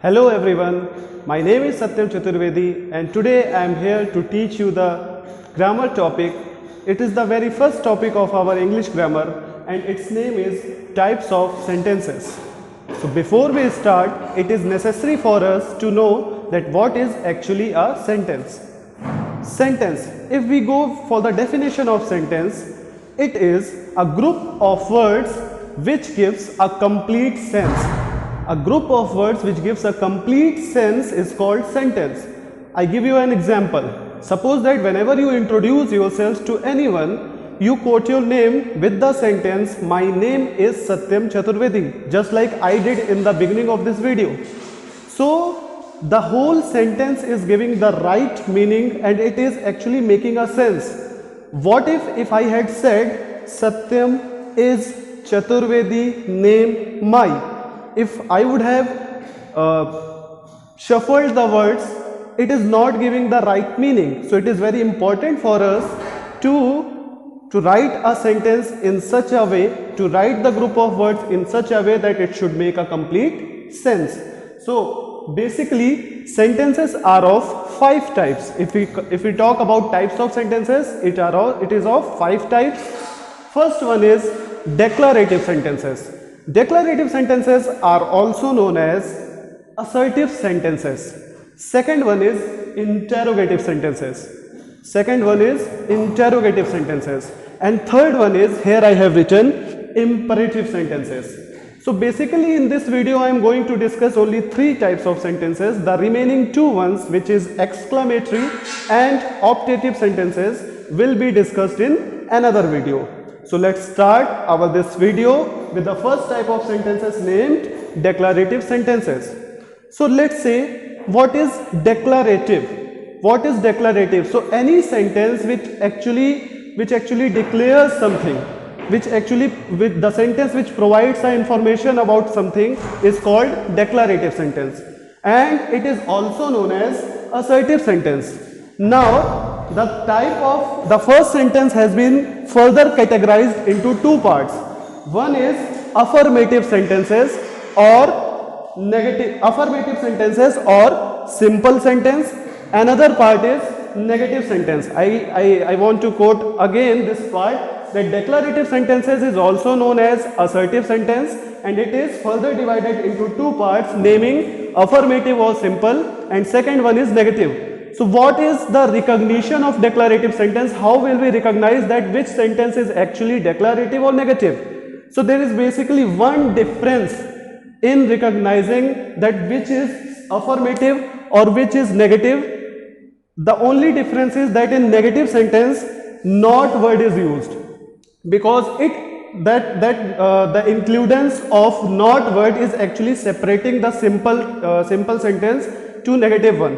Hello everyone, my name is Satyam Chaturvedi and today I am here to teach you the grammar topic. It is the very first topic of our English grammar and its name is types of sentences. So before we start, it is necessary for us to know that what is actually a sentence. Sentence, if we go for the definition of sentence, it is a group of words which gives a complete sense. A group of words which gives a complete sense is called sentence. I give you an example. Suppose that whenever you introduce yourself to anyone, you quote your name with the sentence, "My name is Satyam Chaturvedi," just like I did in the beginning of this video. So, the whole sentence is giving the right meaning and it is actually making a sense. What if I had said, "Satyam is Chaturvedi, name my." If I would have shuffled the words, it is not giving the right meaning. So it is very important for us to write a sentence in such a way, to write the group of words in such a way that it should make a complete sense. So basically sentences are of 5 types. If we talk about types of sentences, it is of 5 types. First one is declarative sentences. Declarative sentences are also known as assertive sentences. Second one is interrogative sentences. And third one is, here I have written, imperative sentences. So basically in this video I am going to discuss only 3 types of sentences. The remaining 2 ones, which is exclamatory and optative sentences, will be discussed in another video. So let's start this video with the first type of sentences named declarative sentences. So let's say, what is declarative? What is declarative? So any sentence which actually declares something, with the sentence which provides the information about something is called declarative sentence, and it is also known as assertive sentence. Now the first sentence has been further categorized into 2 parts. One is affirmative sentences or simple sentence. Another part is negative sentence. I want to quote again this part, that declarative sentences is also known as assertive sentence, and it is further divided into 2 parts, naming affirmative or simple, and second one is negative. So what is the recognition of declarative sentence? How will we recognize that which sentence is actually declarative or negative? So there is basically one difference in recognizing that which is affirmative or which is negative. The only difference is that in negative sentence, not word is used, because the includence of not word is actually separating the simple sentence to negative one.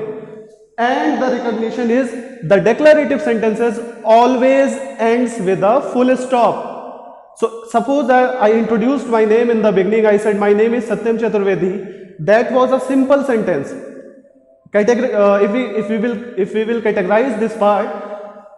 And the recognition is, the declarative sentences always ends with a full stop. So suppose that I introduced my name in the beginning. I said my name is Satyam Chaturvedi. That was a simple sentence. If we will categorize this part,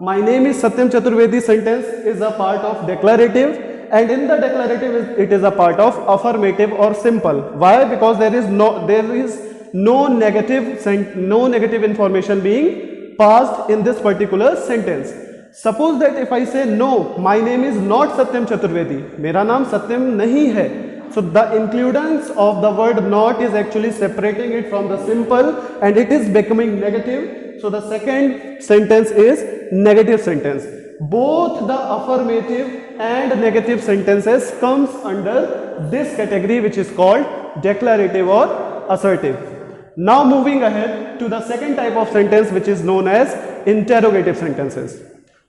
my name is Satyam Chaturvedi sentence is a part of declarative, and in the declarative it is a part of affirmative or simple. Why? Because there is no negative information being passed in this particular sentence. Suppose that if I say, no, my name is not Satyam Chaturvedi, मेरा नाम सत्यम नहीं है, so the includence of the word not is actually separating it from the simple and it is becoming negative. So the second sentence is negative sentence. Both the affirmative and negative sentences comes under this category, which is called declarative or assertive. Now moving ahead to the second type of sentence, which is known as interrogative sentences.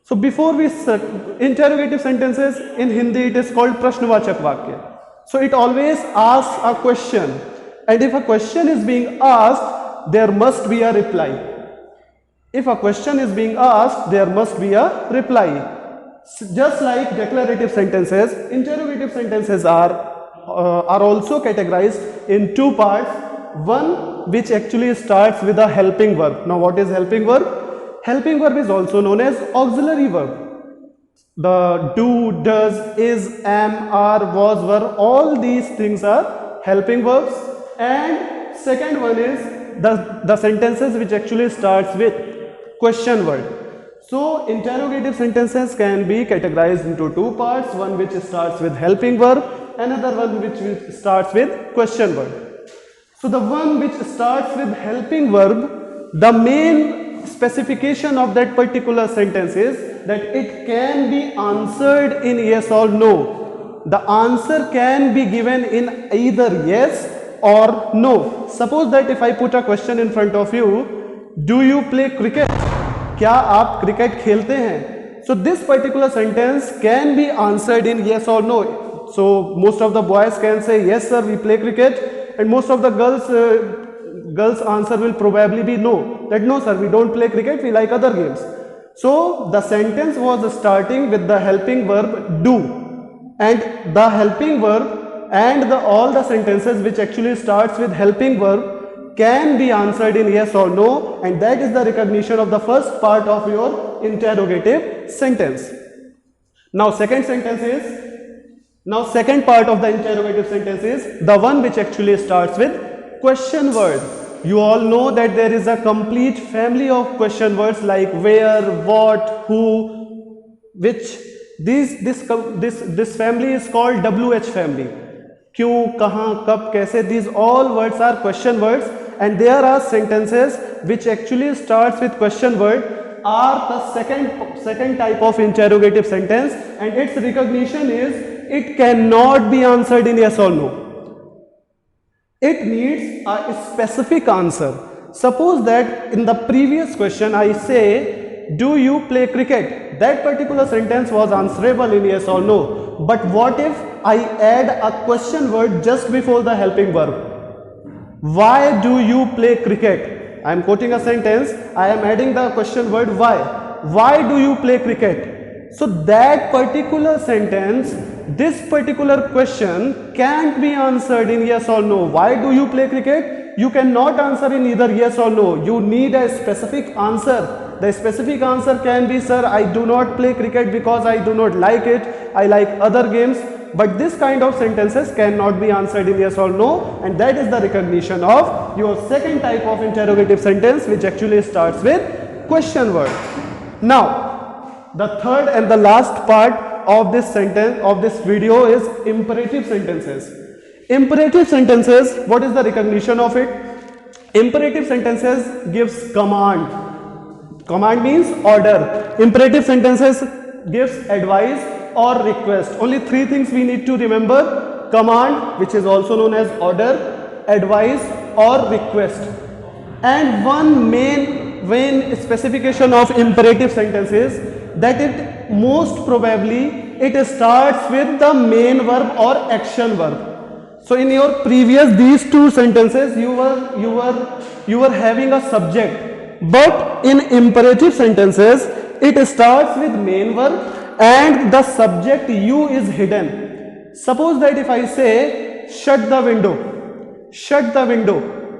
So before we start, interrogative sentences in Hindi it is called Prashnavachak Vakya. So it always asks a question, and if a question is being asked, there must be a reply. If a question is being asked, there must be a reply. Just like declarative sentences, interrogative sentences are also categorized in 2 parts. One which actually starts with a helping verb. Now what is helping verb? Helping verb is also known as auxiliary verb. The do, does, is, am, are, was, were, all these things are helping verbs, and second one is the sentences which actually starts with question word. So interrogative sentences can be categorized into two parts, one which starts with helping verb, another one which starts with question word. So the one which starts with helping verb, the main specification of that particular sentence is that it can be answered in yes or no. The answer can be given in either yes or no. Suppose that if I put a question in front of you, do you play cricket? क्या आप cricket खेलते हैं? So this particular sentence can be answered in yes or no. So most of the boys can say yes sir, we play cricket, and most of the girls answer will probably be no, that no sir, we don't play cricket, we like other games. So the sentence was starting with the helping verb do, and the helping verb and all the sentences which actually starts with helping verb can be answered in yes or no, and that is the recognition of the first part of your interrogative sentence. Now second part of the interrogative sentence is the one which actually starts with question word. You all know that there is a complete family of question words like where, what, who, which. This family is called WH family. क्यों, कहाँ, कब, कैसे. These all words are question words, and there are sentences which actually starts with question word are the second type of interrogative sentence, and its recognition is it cannot be answered in yes or no. It needs a specific answer. Suppose that in the previous question I say, do you play cricket? That particular sentence was answerable in yes or no. But what if I add a question word just before the helping verb? Why do you play cricket? I am quoting a sentence, I am adding the question word why. Why do you play cricket? So that particular sentence, this particular question can't be answered in yes or no. Why do you play cricket? You cannot answer in either yes or no. You need a specific answer. The specific answer can be, sir, I do not play cricket because I do not like it. I like other games. But this kind of sentences cannot be answered in yes or no, and that is the recognition of your second type of interrogative sentence, which actually starts with question word. Now, the third and the last part of this sentence, of this video, is imperative sentences. Imperative sentences, what is the recognition of it? Imperative sentences gives command. Command means order. Imperative sentences gives advice or request. Only three things we need to remember: command, which is also known as order, advice or request. And one main specification of imperative sentence is that it most probably it starts with the main verb or action verb. So in your previous these two sentences you were having a subject, but in imperative sentences it starts with main verb and the subject you is hidden. Suppose that if I say shut the window,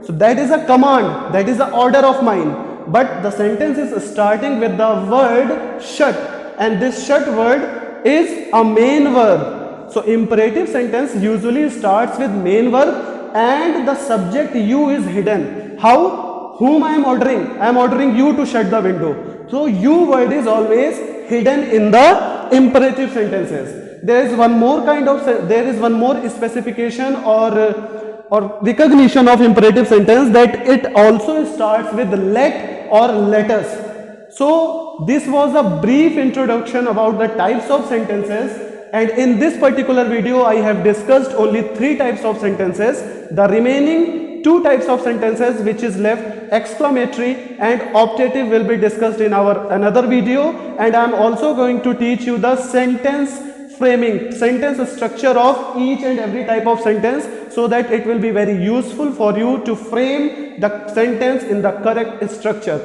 so that is a command, that is an order of mine, but the sentence is starting with the word shut, and this shut word is a main verb. So imperative sentence usually starts with main verb and the subject you is hidden. How? Whom I am ordering? I am ordering you to shut the window. So you word is always hidden in the imperative sentences. There is one more specification or recognition of imperative sentence, that it also starts with let or let us. So this was a brief introduction about the types of sentences, and in this particular video I have discussed only 3 types of sentences. The remaining 2 types of sentences which is left, exclamatory and optative, will be discussed in our another video, and I am also going to teach you the sentence framing, sentence structure of each and every type of sentence, so that it will be very useful for you to frame the sentence in the correct structure.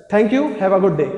Thank you. Have a good day.